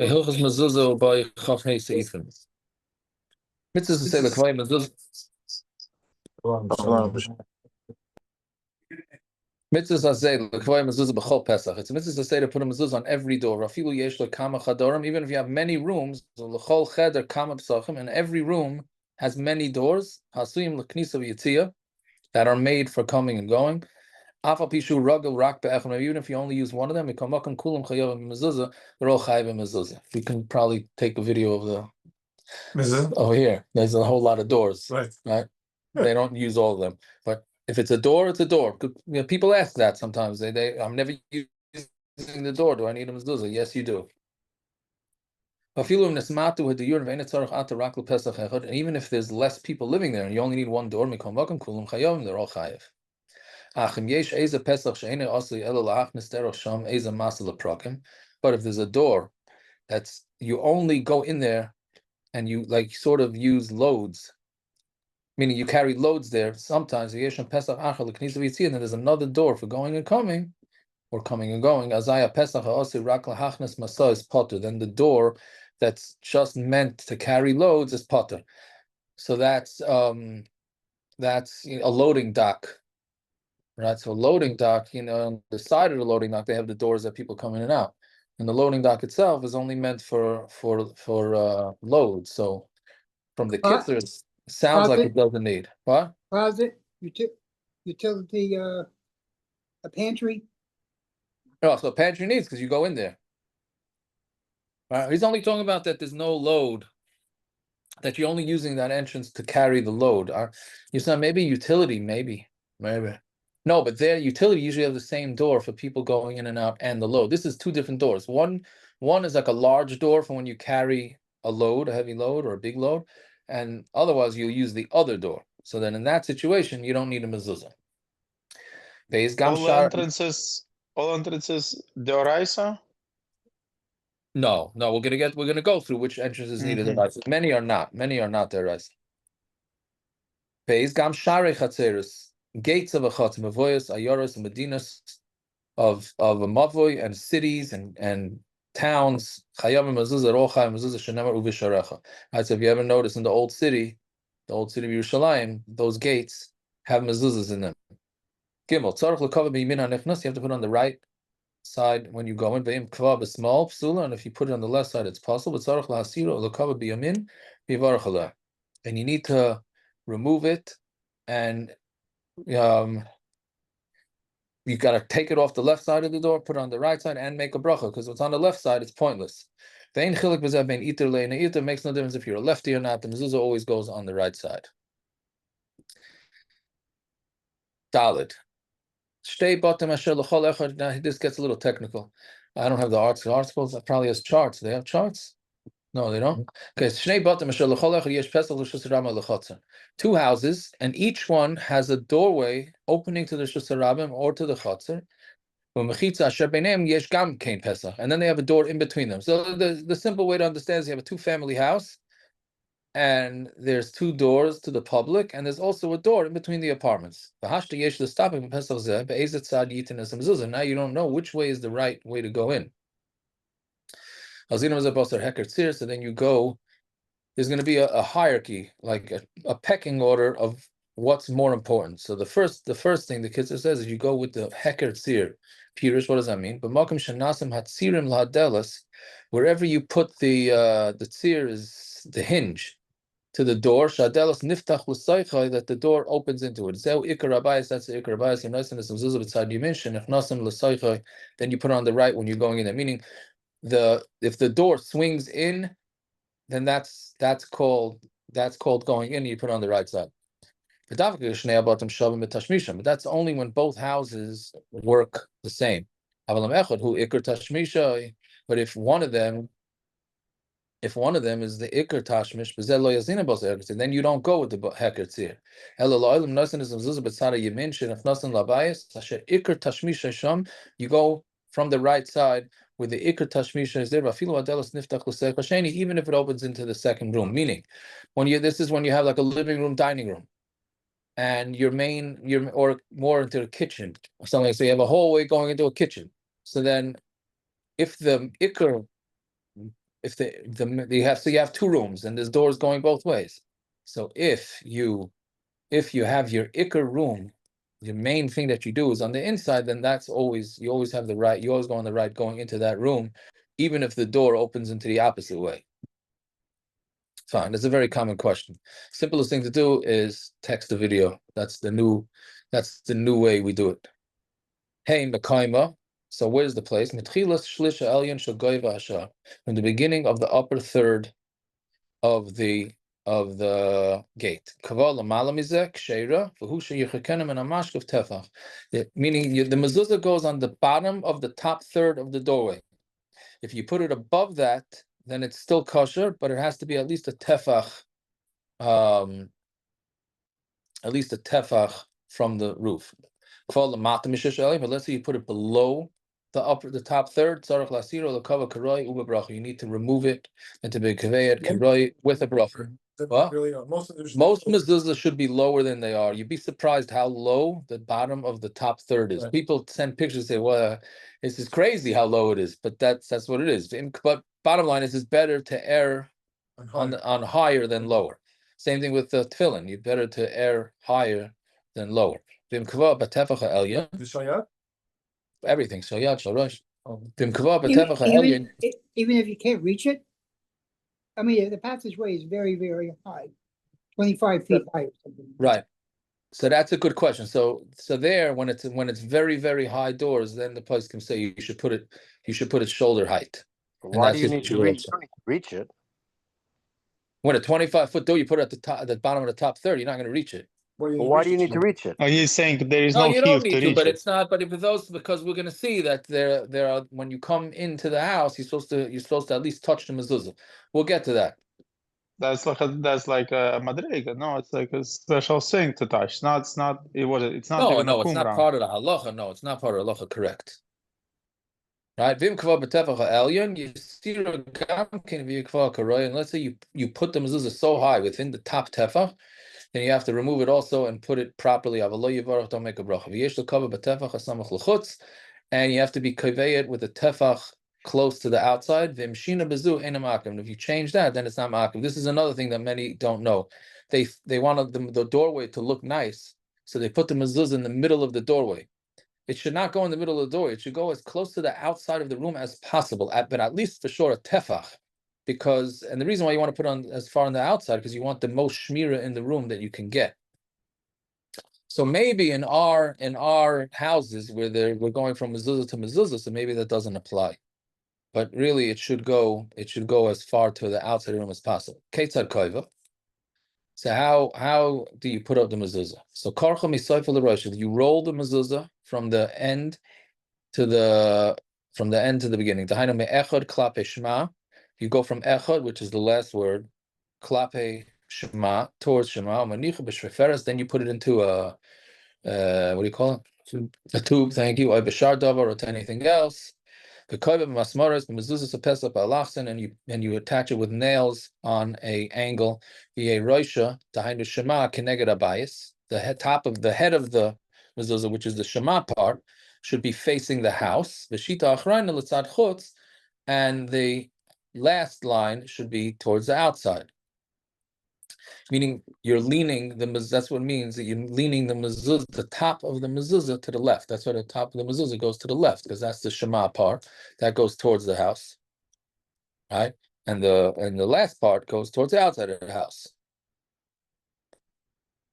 Hilchos mezuzah by Chachnei Seifim. Mitzvah to say the kvay mezuzah. Mitzvah to say the kvay mezuzah b'chol Pesach. It's a mitzvah to say to put a mezuzah on every door. Rafilu yesh kama chadorim. Even if you have many rooms, l'chol cheder kama pesachim, and every room has many doors. Hasuyim l'knisa v'yitzia that are made for coming and going. Afal pishu ragel rak be'echad. Even if you only use one of them, ikamakam kulam chayav mezuzah. They're all chayav mezuzah. We can probably take a video of the. Over here, there's a whole lot of doors. Right. They don't use all of them, but if it's a door, it's a door. People ask that sometimes. I'm never using the door. Do I need a mezuzah? Yes, you do. And even if there's less people living there, and you only need one door, they're all chayav. But if there's a door that's you only go in there and you like sort of use loads, meaning you carry loads there. Sometimes and then there's another door for going and coming, or coming and going. Then the door that's just meant to carry loads is potter. So that's a loading dock, right? So loading dock, on the side of the loading dock, they have the doors that people come in and out. And the loading dock itself is only meant for loads. So from the Kitzur, it sounds like it doesn't need. What? Closet, utility, a pantry. No, so a pantry needs because you go in there. He's only talking about that there's no load, that you're only using that entrance to carry the load. You said maybe utility, maybe. No, but their utility usually have the same door for people going in and out and the load. This is two different doors. One is like a large door for when you carry a load, a heavy load or a big load, and otherwise you'll use the other door. So then in that situation, you don't need a mezuzah. All entrances deoraisa? No, we're gonna go through which entrance is needed. Mm-hmm. Many are not deoraisa. Beis gam sharei chatzeros. Gates of a chatzim, avoyos, ayoros, and medinas of a mavoy and cities and towns. Chayam mezuzah rocha mezuzah shenemar uvisharecha. Right. So if you ever notice in the old city of Yerushalayim, those gates have mezuzahs in them. Gimel tzarich lekava b'yimin hanechnas. You have to put it on the right side when you go in. Ve'im kva b'smal psula, and if you put it on the left side, it's possible. Tzarich lahasiro lekava b'yamin b'yivarach aleh, and you need to remove it and. You got to take it off the left side of the door, put it on the right side, and make a bracha, because what's on the left side, it's pointless. Makes no difference if you're a lefty or not. The mezuzah always goes on the right side. Dalid. Now this gets a little technical. I don't have the articles. It probably has charts. They have charts? No, they don't. Okay, two houses, and each one has a doorway opening to the Shus Harabim or to the Chatzar. And then they have a door in between them. So the simple way to understand is you have a two-family house, and there's two doors to the public, and there's also a door in between the apartments. Now you don't know which way is the right way to go in. So then you go, there's going to be a hierarchy, like a pecking order of what's more important. So the first thing the Kitzur says is you go with the heker tzir. Pirush, what does that mean? But makom shenasim hatzirim lahadelas, wherever you put the tzir is the hinge to the door. Shadelas niftach l'saychai, that the door opens into it. Zeu ikar abayis, that's the ikar abayis. You're nice and some zuzah b'tzad yimin. If nasim l'saychai, then you put it on the right when you're going in there. Meaning, if the door swings in, then that's called going in. You put it on the right side. But that's only when both houses work the same. But if one of them is the ikar tashmish, then you don't go with the heker tzir. You go from the right side where the ikar tashmisha is there, even if it opens into the second room. Meaning, this is when you have like a living room, dining room, and you're or more into the kitchen or something. So you have a hallway going into a kitchen. So then, if the ikar you have two rooms and there's doors going both ways. So if you have your ikar room, the main thing that you do is on the inside, then you always have the right, you always go on the right going into that room, even if the door opens into the opposite way. Fine, that's a very common question. Simplest thing to do is text the video. That's the new way we do it. Hey, Mekaima. So where's the place? From the beginning of the upper third of the gate. Meaning the mezuzah goes on the bottom of the top third of the doorway. If you put it above that, then it's still kosher, but it has to be at least a tefach, from the roof. But let's say you put it below the top third. You need to remove it and to be kaveyed with a bracha. What? Really, most mezuzahs should be lower than they are. You'd be surprised how low the bottom of the top third is. Right. People send pictures and say, well, this is crazy how low it is, but that's what it is. But bottom line is, it's better to err on higher than lower. Same thing with the tefillin. You better to err higher than lower. Everything. So yeah, even if you can't reach it, I mean, the passageway is very, very high, 25 feet high or something. Right. So that's a good question. So there, when it's very, very high doors, then the place can say you should put it shoulder height. Why do you need to reach it? When a 25-foot door, you put it at the bottom of the top third, you're not going to reach it. Why do you need to reach it? Oh, he's saying there is no you don't heave need to reach but it. it's not. But because we're going to see that there are, when you come into the house, you're supposed to at least touch the mezuzah. We'll get to that. That's like a madrega. No, it's like a special thing to touch. It's not even a It's not kumra. part of the halacha. No, it's not part of the halacha. Correct. Right? And let's say you put the mezuzah so high within the top tefach, then you have to remove it also and put it properly. Don't make a bracha. And you have to be kaveyed with the tefach close to the outside. If you change that, then it's not ma'akim. This is another thing that many don't know. They want the doorway to look nice, so they put the mezuzah in the middle of the doorway. It should not go in the middle of the door. It should go as close to the outside of the room as possible, but at least for sure a tefach. And the reason why you want to put on as far on the outside, because you want the most shmira in the room that you can get. So maybe in our houses where we're going from mezuzah to mezuzah, so maybe that doesn't apply. But really, it should go as far to the outside of the room as possible. Ketzad koiva. So how do you put up the mezuzah? So karcha misayfel l'rosh. You roll the mezuzah from the end to the beginning. Dahainu me'echad klape shema. You go from echad, which is the last word, klape shema, towards shema. Manicha b'shreferes. Then you put it into a what do you call it? A tube. Thank you. Or b'shar davar, or to anything else. And you attach it with nails on a angle. The head of the mezuzah, which is the shema part, should be facing the house. And the last line should be towards the outside. Meaning you're leaning that's what it means, that you're leaning the mezuzah, the top of the mezuzah, to the left. That's why the top of the mezuzah goes to the left, because that's the shema part that goes towards the house, right? And the last part goes towards the outside of the house.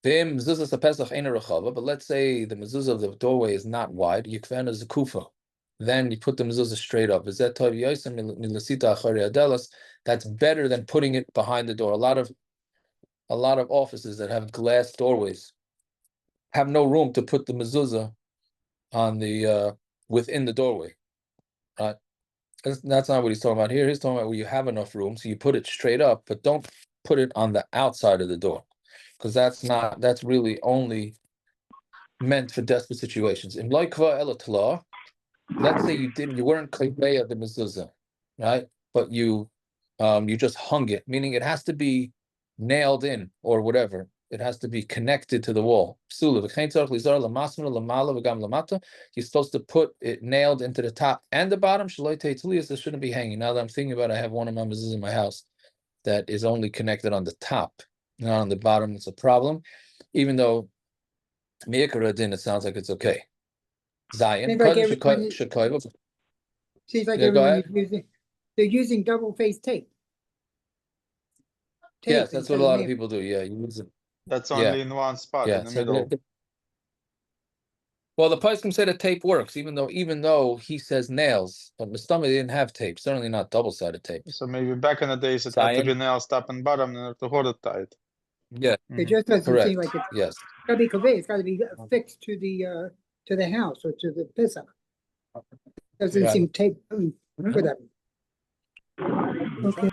But let's say the mezuzah of the doorway is not wide. Then you put the mezuzah straight up. That's better than putting it behind the door. A lot of offices that have glass doorways have no room to put the mezuzah on the within the doorway, right? That's not what he's talking about here. He's talking about where you have enough room, so you put it straight up, but don't put it on the outside of the door, because that's really only meant for desperate situations. In loikva elatala, let's say you weren't klipei of the mezuzah, right? But you just hung it, meaning it has to be nailed in or whatever. It has to be connected to the wall. You're supposed to put it nailed into the top and the bottom. This shouldn't be hanging. Now that I'm thinking about it, I have one of my mezuzahs in my house that is only connected on the top, not on the bottom. It's a problem. Even though Miyakaradin, it sounds like it's okay. Zion. Seems like everyone is they're using double-faced tape. Yes, that's what a instead lot of people do. Yeah, you use it. That's Yeah. only in one spot Yeah, in the so middle. well, the Poskim say the tape works, even though he says nails, but Mustama didn't have tape, certainly not double-sided tape. So maybe back in the days it had to be nails top and bottom in order to hold it tight. Yeah, It just doesn't correct. seem like it's Yes. gotta be conveyed. It's gotta be fixed to the house or to the Pesach. Doesn't Right. seem tape, for that. Okay.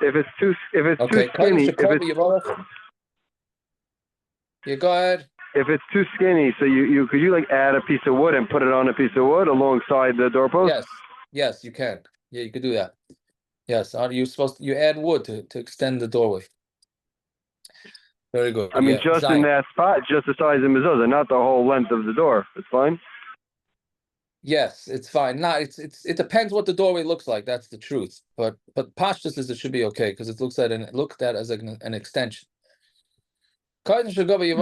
If it's too Okay, skinny, yeah, go ahead. if it's too skinny, so you could like add a piece of wood and put it on a piece of wood alongside the doorpost? Yes, you can. Yeah, you could do that. Yes, you add wood to extend the doorway. Very good. I mean, just Zion. in that spot, just the size of mezuzah, not the whole length of the door. It's fine. Yes, it's fine. It depends what the doorway looks like. That's the truth. But pashtus is it should be okay because it looks at as an extension. Then you only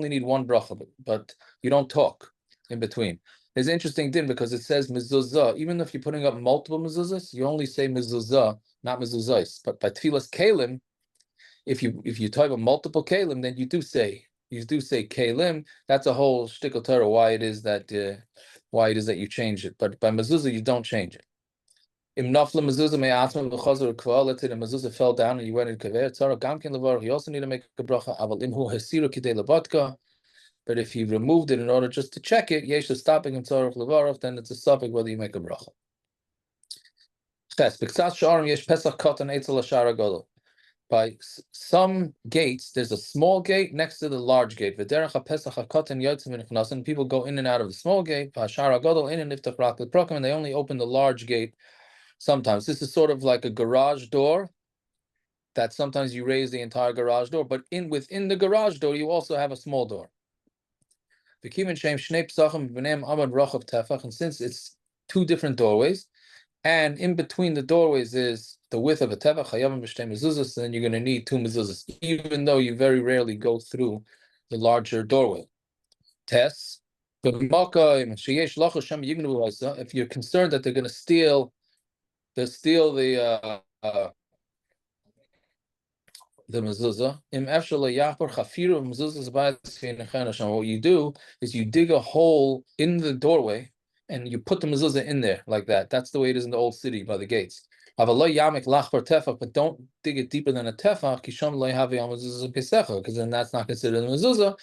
need one bracha, but you don't talk in between. There's an interesting din because it says mezuzah. Even if you're putting up multiple mezuzahs, you only say mezuzah, not mezuzahs. But by tefillas kalim, if you type a multiple kalim, then you do say kalim. That's a whole shtickle Torah why it is that you change it. But by mezuzah you don't change it. Let's say the mezuzah fell down and you went in kaver. You also need to make a bracha. But if you removed it in order just to check it, yesh is stopping in tzarich levarach, then it's a suffix whether you make a bracha. By some gates, there's a small gate next to the large gate. And people go in and out of the small gate. And they only open the large gate sometimes. This is sort of like a garage door that sometimes you raise the entire garage door, but within the garage door, you also have a small door. And since it's two different doorways, and in between the doorways is the width of a tefach, so then you're going to need two mezuzahs, even though you very rarely go through the larger doorway. If you're concerned that they're going to steal the mezuzah, what you do is you dig a hole in the doorway and you put the mezuzah in there like that. That's the way it is in the old city by the gates. But don't dig it deeper than a tefach, because then that's not considered a mezuzah.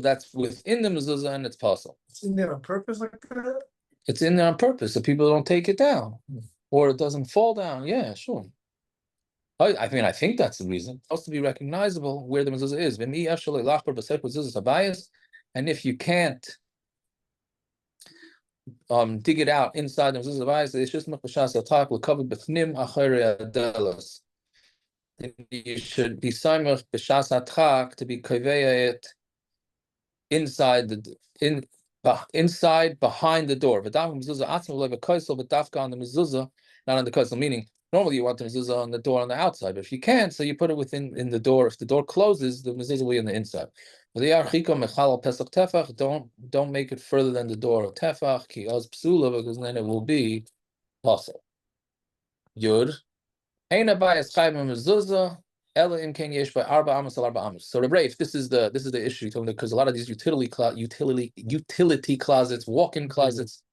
That's within the mezuzah and it's possible. It's in there on purpose like that? It's in there on purpose so people don't take it down or it doesn't fall down. Yeah, sure. I mean, I think that's the reason. It's supposed to be recognizable where the mezuzah is. And if you can't dig it out inside the mezuzah bayis, it's just machshas atak l'kavod b'fnim acharei adelos. You should be samech b'shas atak to be kaveya it inside behind the door. V'dam mezuzah atzma lev kaisel v'dafka on the mezuzah, not on the kaisel. Meaning, normally you want the mezuzah on the door on the outside, but if you can't, so you put it in the door. If the door closes, the mezuzah will be on the inside. Don't make it further than the door of tefach ki oz psula, because then it will be possible. Yud eina bayis chayim mezuzah ela im ken yesh by arba amos al arba amos. So the brave, this is the issue because a lot of these utility closets, walk-in closets.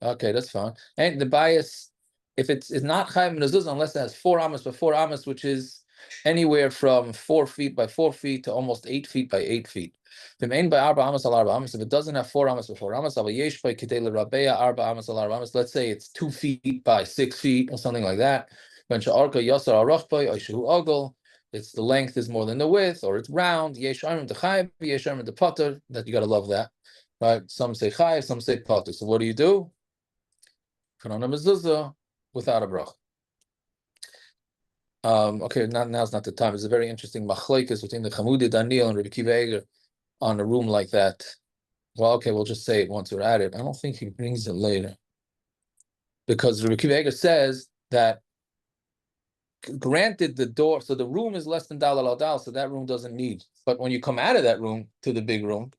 Okay, that's fine. And the bias, if it's not chayim mezuzah unless it has 4 amos by 4 amos, which is anywhere from 4 feet by 4 feet to almost 8 feet by 8 feet. If it doesn't have 4 amos by 4 amos, let's say it's 2 feet by 6 feet or something like that. It's the length is more than the width, or it's round. That you gotta love that, right? Some say chayiv, some say potter. So what do? Put on a mezuzah without a bracha. Okay, now's not the time. It's a very interesting machlokes between the Chamudi Daniel and Rabbi Kiva Eger on a room like that. Well, okay, we'll just say it once we're at it. I don't think he brings it later. Because Rabbi Kiva Eger says that granted the door, so the room is less than dalal al dal, so that room doesn't need. But when you come out of that room to the big room,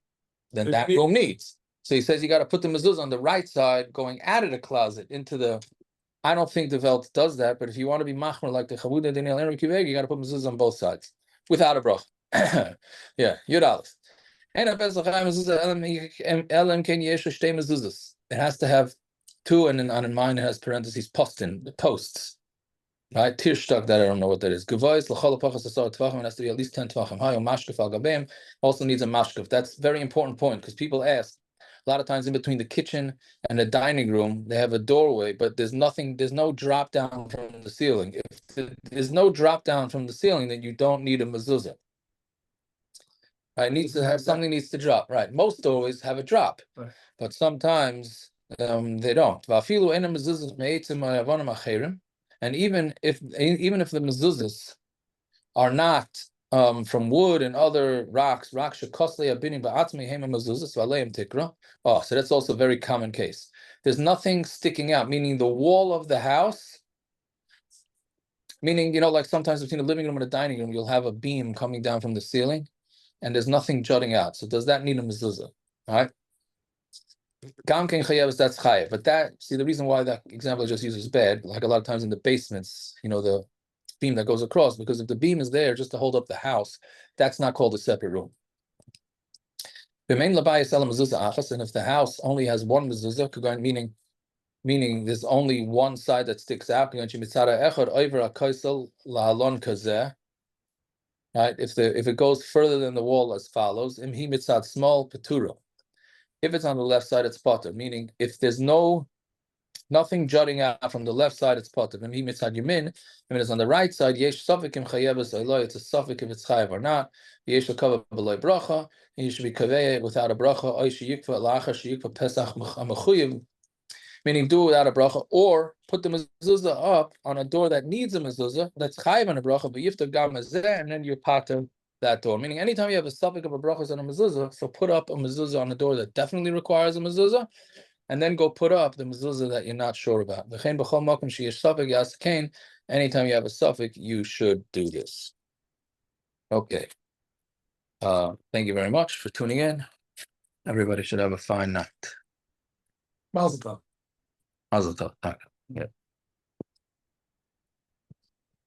then that room needs. So he says you got to put the mezuzah on the right side, going out of the closet into the. I don't think the Welt does that, but if you want to be machmer like the Chavuda Daniel and Rabbi Kiva Eger, you got to put mezuzah on both sides without a brach. Yeah, Yud Aleph. And it has to have two, and then on mine it has parentheses postin, the posts. Right? Tirshtak, that I don't know what that is. Gevais, l'chol ha'pachas asar tvachim, it has to be at least 10 tvachim. Hayo mashkef al gabeim also needs a mashkef. That's a very important point because people ask, a lot of times in between the kitchen and the dining room, they have a doorway, but there's nothing, there's no drop down from the ceiling. If there's no drop down from the ceiling, then you don't need a mezuzah. Right? It needs to have something needs to drop. Right. Most doorways have a drop, but sometimes they don't. And even if the mezuzahs are not from wood and other rocks, oh, so that's also a very common case. There's nothing sticking out, meaning the wall of the house, meaning, like sometimes between the living room and the dining room, you'll have a beam coming down from the ceiling, and there's nothing jutting out. So does that need a mezuzah? All right. That's chayav. But the reason why that example I just used is bad, like a lot of times in the basements, the beam that goes across, because if the beam is there just to hold up the house, that's not called a separate room. And if the house only has one mezuzah, meaning there's only one side that sticks out, right? If it goes further than the wall as follows, small patura. If it's on the left side, it's potter, meaning if there's nothing jutting out from the left side, it's potter. If it's on the right side, yesh safek im chayevus oiloi, it's a safek if it's chayev or not. Yesh l'kava b'loi bracha, and you should be kaveh without a bracha. Oy sheyikva la'achar sheyikva pesach amechuyev, meaning do it without a bracha, or put the mezuzah up on a door that needs a mezuzah, that's chayev on a bracha, but yifta gam hazeh, and then you pater that door. Meaning anytime you have a suffix of a brachas on a mezuzah, so put up a mezuzah on a door that definitely requires a mezuzah, and then go put up the mezuzah that you're not sure about. Anytime you have a suffix, you should do this. Okay. Thank you very much for tuning in. Everybody should have a fine night. Mazel tov. Mazel tov. Yeah.